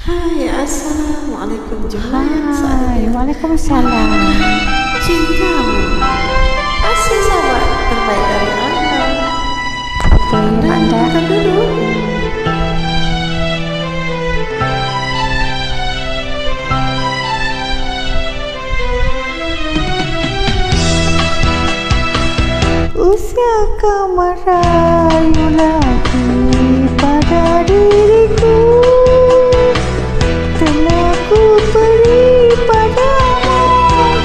Hai, Assalamualaikum Jumat. Hai, Waalaikumsalam. Cintamu kasih sahabat terbaik dari Anda. Betul, Anda. Kita dulu. Usia kau merayu lagi pada diriku. Telah ku beri padamu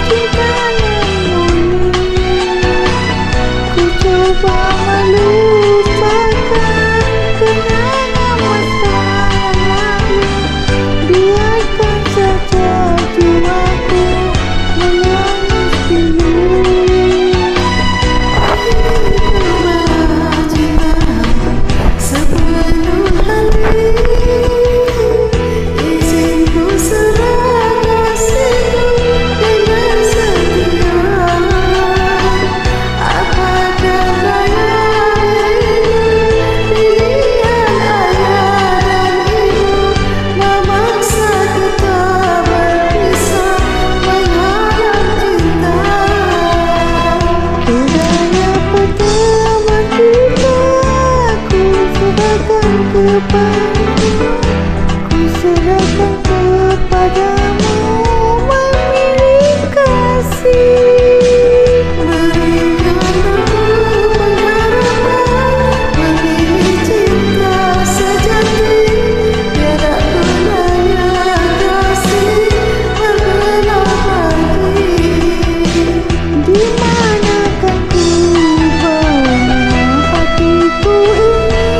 cinta yang murni. Ku coba melupakan kenangan masa yang lalu. Biarkan saja jiwaku menangis pilu. Ku serahkan kepadamu memilih kasih. Berikan aku pengharapan, memilih cinta sejati. Tiada gunanya kasih berbela hati. Di manakah ku bawa hatiku ini?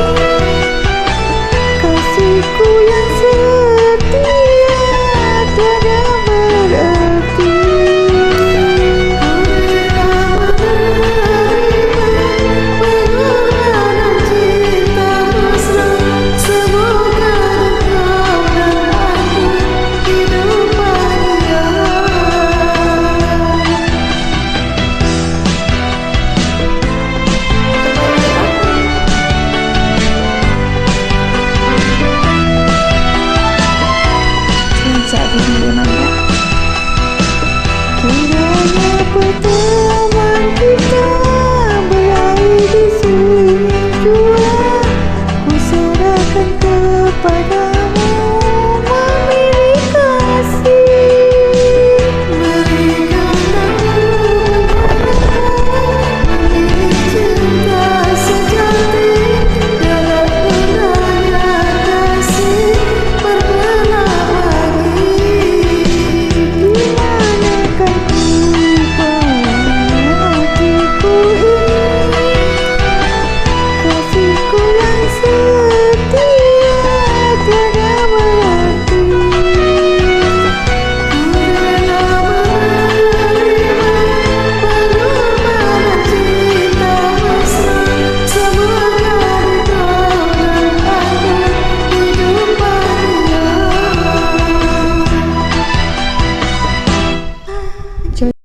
Kasihku yang setia tiada berarti. Pengorbanan cinta mesra, semoga engkau dan aku hidup bahagia. Jadi bagaimana? Kiranya pertemuan kita berakhir di sini jua. Ku serahkan kepada